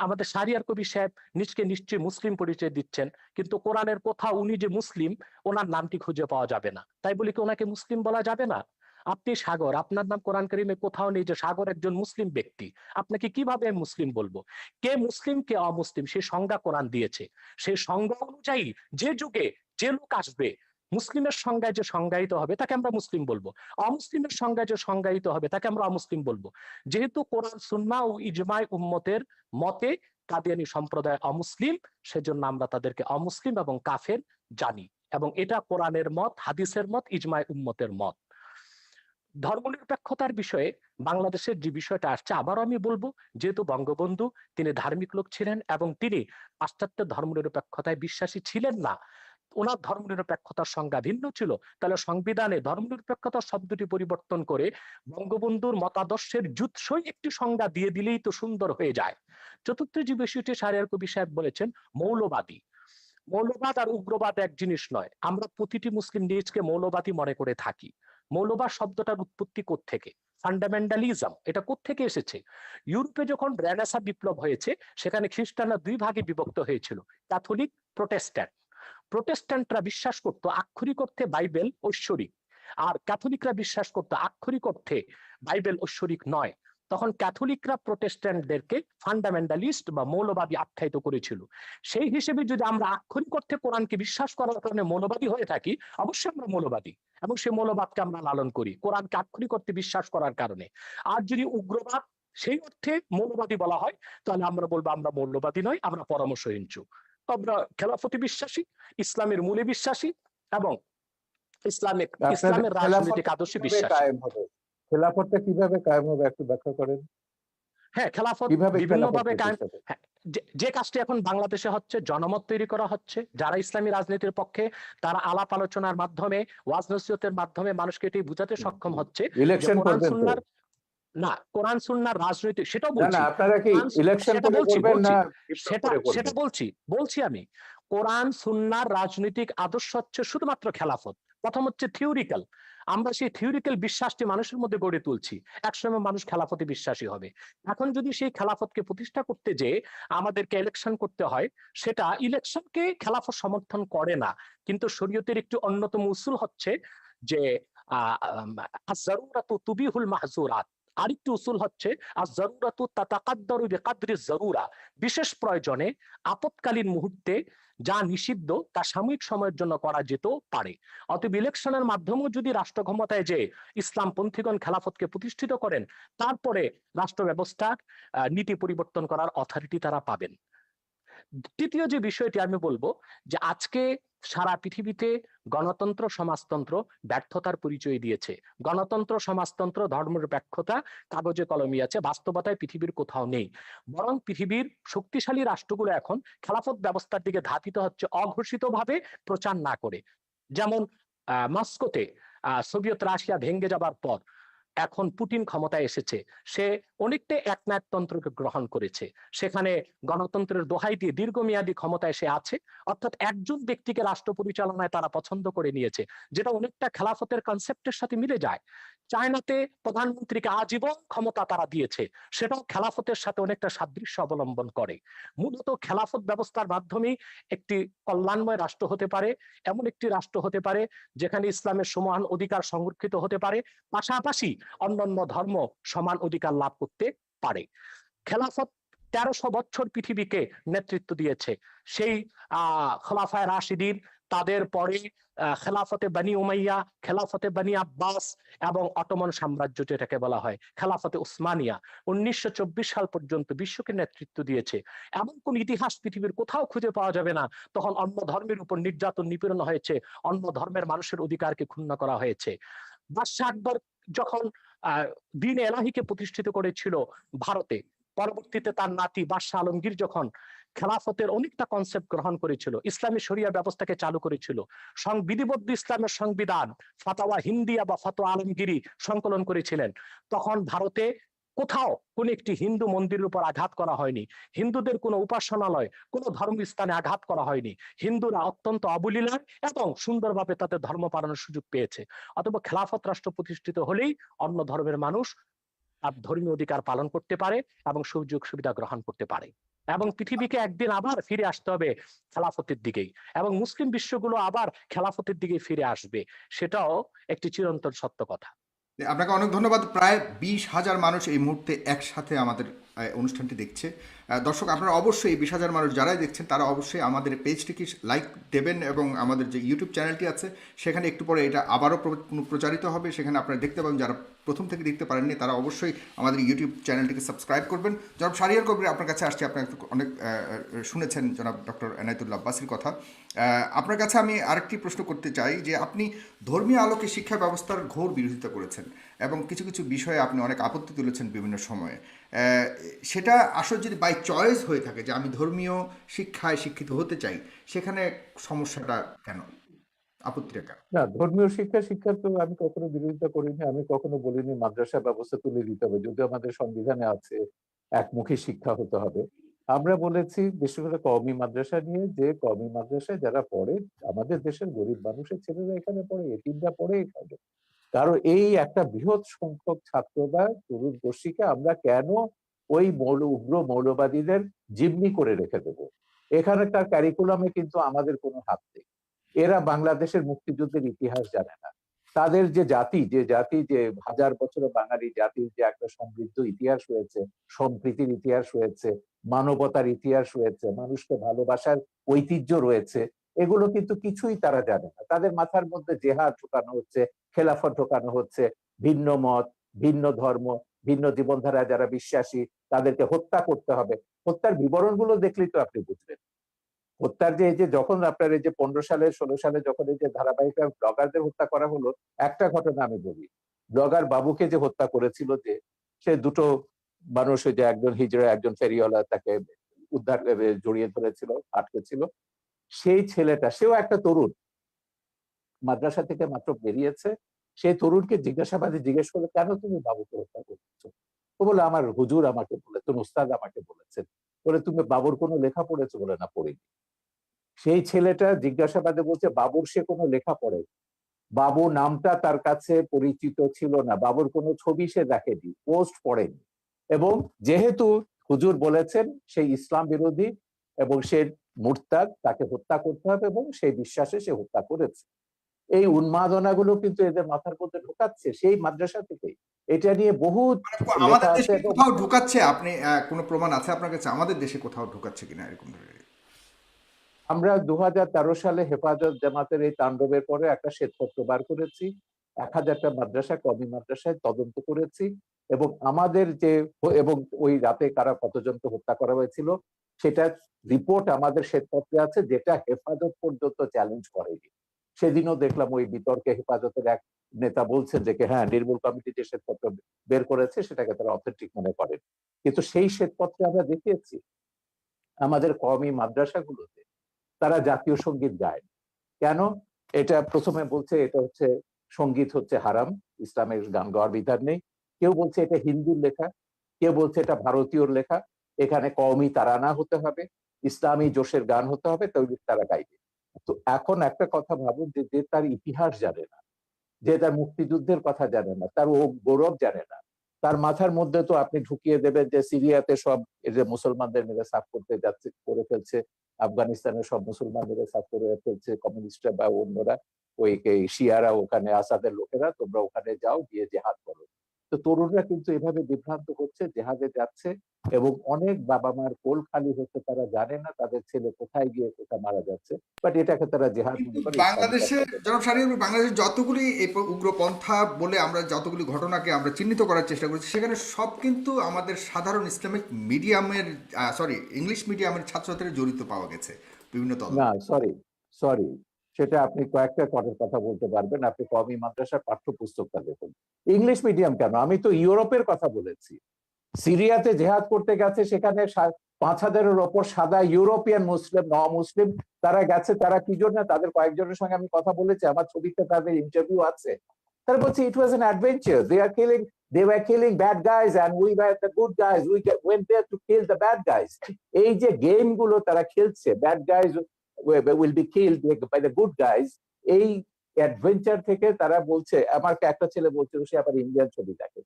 আমাদের শাহরিয়ার কবির সাহেব নিজকে নিশ্চয়ই মুসলিম পরিচয় দিচ্ছেন, কিন্তু কোরআনের কোথাও উনি যে মুসলিম ওনার নামটি খুঁজে পাওয়া যাবে না। তাই বলি কি ওনাকে মুসলিম বলা যাবে না? আপনি সাগর, আপনার নাম কোরআন কারীমে কোথাও নেই যে সাগর একজন মুসলিম ব্যক্তি। আপনাকে কিভাবে মুসলিম বলবো? কে মুসলিম কে অমুসলিম সে সংজ্ঞা কোরআন দিয়েছে। সেই সংজ্ঞা অনুযায়ী যে যুগে যে লোক আসবে, মুসলিমের সংজ্ঞায় যে সংজ্ঞায়িত হবে তাকে আমরা মুসলিম বলবো, অমুসলিমের সংজ্ঞায় যে সংজ্ঞায়িত হবে তাকে আমরা অমুসলিম বলবো। যেহেতু কোরআন সুন্নাহ ও ইজমায় উম্মতের মতে কাদিয়ানী সম্প্রদায় অমুসলিম, সেজন্য আমরা তাদেরকে অমুসলিম এবং কাফের জানি, এবং এটা কোরআনের মত, হাদিসের মত, ইজমায় উম্মতের মত। ধর্মনিরপেক্ষতার বিষয়ে বাংলাদেশের যে বিষয়টা আসছে, আবারও আমি বলবো, যেহেতু বঙ্গবন্ধু তিনি ধার্মিক লোক ছিলেন এবং তিনি পাশ্চাত্য ধর্মনিরপেক্ষতায় বিশ্বাসী ছিলেন না, ওনার ধর্মনিরপেক্ষতার সংজ্ঞা ভিন্ন ছিল, তাহলে সংবিধানে ধর্মনিরপেক্ষতা শব্দটি পরিবর্তন করে বঙ্গবন্ধুর মতাদর্শের জুৎসই একটি সংজ্ঞা দিয়ে দিলেই তো সুন্দর হয়ে যায়। চতুর্থ যে বিষয়টি শাহরিয়ার কবির সাহেব বলেছেন, মৌলবাদী। মৌলবাদ আর উগ্রবাদ এক জিনিস নয়। আমরা প্রতিটি মুসলিম নিজকে মৌলবাদী মনে করে থাকি। মৌলবাদ শব্দটার উৎপত্তি কোত্থেকে? ফান্ডামেন্টালিজম, এটা কোত্থেকে এসেছে? ইউরোপে যখন রেনেসাঁ বিপ্লব হয়েছে, সেখানে খ্রিস্টানরা দুই ভাগে বিভক্ত হয়েছিল, ক্যাথলিক, প্রোটেস্ট্যান্ট। প্রোটেস্ট্যান্টরা বিশ্বাস করত আক্ষরিক অর্থে বাইবেল ঐশ্বরিক, আর ক্যাথলিকরা বিশ্বাস করত আক্ষরিক অর্থে বাইবেল ঐশ্বরিক নয়। তখন ক্যাথলিকরা প্রোটেস্ট্যান্টদেরকে ফান্ডামেন্টালিস্ট বা মৌলবাদী আখ্যায়িত করেছিল। সেই হিসেবে যদি আমরা আক্ষরিক অর্থে কোরআনকে বিশ্বাস করার কারণে মৌলবাদী হয়ে থাকি, অবশ্যই আমরা মৌলবাদী, এবং সেই মৌলবাদকে আমরা লালন করি কোরআনকে আক্ষরিক অর্থে বিশ্বাস করার কারণে। আর যদি উগ্রবাদ সেই অর্থে মৌলবাদী বলা হয়, তাহলে আমরা বলবো আমরা মৌলবাদী নয়, আমরা পরামর্শহীনচু। আমরা খেলাফতি বিশ্বাসী, ইসলামের মূলে বিশ্বাসী, এবং ইসলামের রাজনৈতিক আদর্শে বিশ্বাসী। খেলাফতটা কিভাবে কায়েম হবে একটু ব্যাখ্যা করেন। হ্যাঁ, খেলাফত বিভিন্নভাবে কায়েম। যে কাজটি এখন বাংলাদেশে হচ্ছে, জনমত তৈরি করা হচ্ছে, যারা ইসলামী রাজনীতির পক্ষে তারা আলাপ আলোচনার মাধ্যমে, ওয়াজ নসিহতের মাধ্যমে মানুষকে এটি বুঝাতে সক্ষম হচ্ছে ইলেকশন কোরআন সুন্নাহর না, কোরআন সুন্নাহর রাজনৈতিক, সেটাও বলছি, না আপনারা কি ইলেকশন করে করবেন না সেটা বলছি আমি। কোরআন সুন্নাহর রাজনৈতিক আদর্শ হচ্ছে শুধুমাত্র খেলাফত। প্রথম হচ্ছে থিওরিক্যাল, আমরা সেই থিওরিক্যাল বিশ্বাসটি মানুষের মধ্যে গড়ে তুলছি, একসময় মানুষ খেলাফতে বিশ্বাসী হবে। এখন যদি সেই খেলাফতকে প্রতিষ্ঠা করতে যে আমাদেরকে ইলেকশন করতে হয়, সেটা ইলেকশনকে খেলাফত সমর্থন করে না। কিন্তু শরীয়তের একটি অন্যতম উসুল হচ্ছে যে আয-যারুরাতু তুবিহুল মাহযুরাত। আরেকটি উসুল হচ্ছে আয-যারুরাতু তাতাকাদ্দারু বিকাদরি যারুরা। বিশেষ প্রয়োজনে, আপৎকালীন মুহূর্তে যা নিষিদ্ধ তা সাময়িক সময়ের জন্য করা যেত পারে। অতএব ইলেকশনের মাধ্যমেও যদি রাষ্ট্র ক্ষমতায় যে ইসলামপন্থীগণ খেলাফতকে প্রতিষ্ঠিত করেন, তারপরে রাষ্ট্র ব্যবস্থার নীতি পরিবর্তন করার অথরিটি তারা পাবেন। তৃতীয় যে বিষয়টি আমি বলবো, যে আজকে সারা পৃথিবীতে গণতন্ত্র সমাজতন্ত্র ব্যর্থতার পরিচয় দিয়েছে। গণতন্ত্র সমাজতন্ত্র ধর্মনিরপেক্ষতা কাগজে কলমে আছে, বাস্তবতায় পৃথিবীর কোথাও নেই। বরং পৃথিবীর শক্তিশালী রাষ্ট্রগুলো এখন খেলাফত ব্যবস্থার দিকে ধাবিত হচ্ছে অঘোষিতভাবে, প্রচার না করে। যেমন মস্কোতে সোভিয়েত রাশিয়া ভেঙে যাবার পর এখন পুতিন ক্ষমতায় এসেছে, সে অনেকটা একনায়কতন্ত্রকে গ্রহণ করেছে। সেখানে গণতন্ত্রের দোহাই দিয়ে দীর্ঘমেয়াদী ক্ষমতায় সে আছে, অর্থাৎ একজন ব্যক্তিকে রাষ্ট্র পরিচালনায় তারা পছন্দ করে নিয়েছে, যেটা অনেকটা খেলাফতের কনসেপ্টের সাথে মিলে যায়। চায়নাতে প্রধানমন্ত্রীকে আজীবন ক্ষমতা তারা দিয়েছে, সেটাও খেলাফতের সাথে অনেকটা সাদৃশ্য অবলম্বন করে। মূলত খেলাফত ব্যবস্থার মাধ্যমেই একটি কল্যাণময় রাষ্ট্র হতে পারে, এমন একটি রাষ্ট্র হতে পারে যেখানে ইসলামের সমান অধিকার সংরক্ষিত হতে পারে, পাশাপাশি অন্যান্য ধর্ম সমান অধিকার লাভ করতে পারে। খেলাফত 1300 বছর পৃথিবীকে নেতৃত্ব দিয়েছে। সেই খোলাফায়ে রাশিদিন, তাদের পরে খেলাফতে বনি উমাইয়া, খেলাফতে বনি আব্বাস, এবং অটোমান সাম্রাজ্য যেটাকে বলা হয় খেলাফতে উসমানিয়া, 1924 সাল পর্যন্ত বিশ্বকে নেতৃত্ব দিয়েছে। এমন কোন ইতিহাস পৃথিবীর কোথাও খুঁজে পাওয়া যাবে না তখন অন্য ধর্মের উপর নির্যাতন নিপীড়ন হয়েছে, অন্য ধর্মের মানুষের অধিকারকে ক্ষুণ্ণ করা হয়েছে। বাদশাহ আকবর যখন দ্বীন এলাহিকে প্রতিষ্ঠিত করেছিল ভারতে, পরবর্তীতে তার নাতি বাদশাহ আলমগীর যখন খেলাফতের অনেকটা কনসেপ্ট গ্রহণ করেছিল, ইসলামী শরিয়া ব্যবস্থাকে চালু করেছিল, বিধিবদ্ধ ইসলামের সংবিধান ফাতাওয়া হিন্দিয়া বা ফাতোয়া আলমগীরি সংকলন করেছিলেন, তখন ভারতে কোথাও কোন একটি হিন্দু মন্দিরের উপর আঘাত করা হয়নি, হিন্দুদের কোনো উপাসনালয়, কোনো ধর্মস্থানে আঘাত করা হয়নি। হিন্দুরা অত্যন্ত অবলীলায় এবং সুন্দরভাবে তাদের ধর্ম পালনের সুযোগ পেয়েছে। অথবা খেলাফত রাষ্ট্র প্রতিষ্ঠিত হলেই অন্য ধর্মের মানুষ তার ধর্মীয় অধিকার পালন করতে পারে এবং সুযোগ সুবিধা গ্রহণ করতে পারে। এবং পৃথিবীকে একদিন আবার ফিরে আসতে হবে খেলাফতের দিকেই, এবং মুসলিম বিশ্বগুলো আবার খেলাফতের দিকে ফিরে আসবে, সেটাও একটি চিরন্তন সত্য কথা। আপনাকে অনেক ধন্যবাদ। প্রায় 20,000 মানুষ এই মুহূর্তে একসাথে আমাদের অনুষ্ঠানটি দেখছে। দর্শক, আপনারা অবশ্যই 20,000 মানুষ যারাই দেখছেন তারা অবশ্যই আমাদের পেজটিকে লাইক দেবেন, এবং আমাদের যে ইউটিউব চ্যানেলটি আছে সেখানে একটু পরে এটা আবারও প্রচারিত হবে, সেখানে আপনারা দেখতে পাবেন। যারা প্রথম থেকে দেখতে পারেননি তারা অবশ্যই আমাদের ইউটিউব চ্যানেলটিকে সাবস্ক্রাইব করবেন। জনাব শাহরিয়ার কবির, আপনার কাছে আসছি। আপনার অনেক শুনেছেন জনাব ডক্টর এনায়েতুল্লাহ আব্বাসীর কথা। আপনার কাছে আমি আরেকটি প্রশ্ন করতে চাই যে আপনি ধর্মীয় আলোকে শিক্ষা ব্যবস্থার ঘোর বিরোধিতা করেছেন এবং কিছু কিছু বিষয়ে আপনি অনেক আপত্তি তুলেছেন বিভিন্ন সময়ে। সেটা আসলে যদি বাই চয়েস হয়ে থাকে যে আমি ধর্মীয় শিক্ষায় শিক্ষিত হতে চাই, সেখানে সমস্যাটা কেন, আপত্তিটা কেন? না, ধর্মীয় শিক্ষা তো আমি কখনো বিরোধিতা করিনি। আমি কখনো বলিনি মাদ্রাসা ব্যবস্থা তুলে দিতে হবে, যদিও আমাদের সংবিধানে আছে একমুখী শিক্ষা হতে হবে। আমরা বলেছি বিশেষ করে কওমি মাদ্রাসা নিয়ে, যে কওমি মাদ্রাসায় যারা পড়ে, আমাদের দেশের গরিব মানুষের ছেলেরা এখানে পড়ে, এতিমরা পড়ে এখানে। কারণ এই একটা বৃহৎ সংখ্যক ছাত্ররা তরুণ গোষ্ঠীকে আমরা কেন ওই উগ্র মৌলবাদীদের জিম্মি করে রেখে দেব? এখানকার ক্যারিকুলামে কিন্তু আমাদের কোনো হাত নেই। এরা বাংলাদেশের মুক্তিযুদ্ধের ইতিহাস জানে না। তাদের যে জাতি যে হাজার বছরের বাঙালি জাতির যে একটা সমৃদ্ধ ইতিহাস রয়েছে, সম্প্রীতির ইতিহাস রয়েছে, মানবতার ইতিহাস রয়েছে, মানুষকে ভালোবাসার ঐতিহ্য রয়েছে, এগুলো কিন্তু কিছুই তারা জানে না। তাদের মাথার মধ্যে জেহাদ ঢোকানো হচ্ছে, খেলাফত ঢোকানো হচ্ছে, ভিন্ন মত, ভিন্ন ধর্ম, ভিন্ন জীবনধারা যারা বিশ্বাসী তাদেরকে হত্যা করতে হবে। হত্যার বিবরণগুলো দেখলেই তো আপনি বুঝবেন। হত্যার যে এই যে যখন আপনার এই যে 15 সালে 16 সালে যখন এই যে ধারাবাহিক ব্লগারদের হত্যা করা হলো, একটা ঘটনা আমি বলি। ব্লগার বাবুকে যে হত্যা করেছিল, যে সে দুটো মানুষ, যে একজন হিজড়া একজন ফেরিওয়ালা তাকে উদ্ধার জড়িয়ে ধরেছিল, আটকে ছিল। সেই ছেলেটা, সেও একটা তরুণ, মাদ্রাসা থেকে মাত্র বেরিয়েছে। সেই তরুণকে জিজ্ঞাসাবাদে জিজ্ঞেস করলো, কেন তুমি বাবুকে হত্যা করেছো? ও বলে, আমার হুজুর আমাকে বলেছেন, উস্তাদ আমাকে বলেছেন। বলে, তুমি বাবুর কোনো লেখা পড়েছো? বলে, না, পড়িনি। সেই ছেলেটা জিজ্ঞাসাবাদে বলছে বাবুর সে কোনো লেখা পড়ে, বাবু নামটা তার কাছে পরিচিত ছিল না, বাবুর কোনো ছবি সে দেখেনি, পোস্ট পড়েনি। এবং যেহেতু হুজুর বলেছেন সেই ইসলাম বিরোধী এবং সে মুরতাদ, তাকে হত্যা করতে হবে, এবং সেই বিশ্বাসে সে হত্যা করেছে। এই উন্মাদনাগুলো কিন্তু এদের মাথার মধ্যে ঢোকাচ্ছে সেই মাদ্রাসা থেকেই। এটা নিয়ে বহুত লেখা আমাদের আছে দেশে এবং কোথাও ঢুকাচ্ছে? আপনি কোনো প্রমাণ আছে আপনার কাছে আমাদের দেশে কোথাও ঢুকাচ্ছে কিনা এরকম ধরনের? আমরা 2013 সালে হেফাজত জামাতের এই তাণ্ডবের পরে একটা শ্বেতপত্র বার করেছি। 1000টা মাদ্রাসা, কওমি মাদ্রাসায় তদন্ত করেছি, এবং আমাদের যে এবং ওই রাতে কারা কতজনকে হত্যা করা হয়েছিল সেটা রিপোর্ট আমাদের শ্বেতপত্রে আছে, যেটা হেফাজত পর্যন্ত চ্যালেঞ্জ করেনি। সেদিনও দেখলাম ওই বিতর্কে হেফাজতের এক নেতা বলছেন যে হ্যাঁ, নির্মূল কমিটি যে শ্বেতপত্র বের করেছে সেটাকে তারা অথেন্টিক মনে করেন। কিন্তু সেই শ্বেতপত্রে আমরা দেখিয়েছি আমাদের কওমি মাদ্রাসাগুলোতে তারা জাতীয় সঙ্গীত গায়। কেন? এটা প্রথমে বলছে এটা হচ্ছে সঙ্গীত হচ্ছে হারাম, ইসলামের গান গাওয়ার বিধান নেই। কেউ বলছে এটা হিন্দুর লেখা, কেউ বলছে এটা ভারতীয়র লেখা, এখানে কওমি তারানা হতে হবে, ইসলামী জোশের গান হতে হবে, তবে তারা গাইবে। তো এখন একটা কথা ভাবুন, যে তার ইতিহাস জানে না, যে তার মুক্তিযুদ্ধের কথা জানে না, তার ও গৌরব জানে না, তার মাথার মধ্যে তো আপনি ঢুকিয়ে দেবেন যে সিরিয়াতে সব এই যে মুসলমানদের মেরে সাফ করতে যাচ্ছে, করে ফেলছে, আফগানিস্তানের সব মুসলমান মেরে সাফ করে ফেলছে কমিউনিস্টরা বা অন্যরা, ওই শিয়ারা, ওখানে আসাদের লোকেরা, তোমরা ওখানে যাও, গিয়ে জেহাদ করো। তো তরুণরা কিন্তু এভাবে বিভ্রান্ত হচ্ছে, জেহাদে যাচ্ছে, এবং অনেক বাবা মার কোল খালি হচ্ছে, তারা জানে না তাদের ছেলে কোথায় গিয়ে কোথায় মারা যাচ্ছে, বাট এটাকে তারা জেহাদ কিন্তু মনে করে, বাংলাদেশে, জনাব শাহরিয়ার, বাংলাদেশের যতগুলি এই উগ্রপন্থা বলে আমরা যতগুলি ঘটনাকে আমরা চিহ্নিত করার চেষ্টা করেছি, সেখানে সব কিন্তু আমাদের সাধারণ ইসলামিক মিডিয়ামের, সরি, ইংলিশ মিডিয়ামের ছাত্রছাত্রীরা জড়িত পাওয়া গেছে বিভিন্ন তদন্ত। না, সরি সরি, সেটা আপনি কয়েকটা কথা বলতে পারবেন। আপনি কওমি মাদ্রাসার পাঠ্যপুস্তকটা দেখুন। ইংলিশ মিডিয়াম কেন, আমি তো ইউরোপের কথা বলেছি। সিরিয়াতে জেহাদ করতে গেছে, সেখানে 5,000-এর ওপর সাদা ইউরোপিয়ান মুসলিম, মুসলিম তারা গেছে। তারা কি জন্য? তাদের কয়েকজনের সঙ্গে আমি কথা বলেছি, আমার ছবিতে তাদের ইন্টারভিউ আছে। তারা বলছে it was an adventure, they were killing bad guys and we were the good guys, we went there to kill the bad guys. এই যে গেম গুলো তারা খেলছে, bad guys will be killed by the good guys, এই adventure থেকে তারা বলছে, আমার একটা ছেলে বলছিল সে আবার ইন্ডিয়ান ছবি দেখে,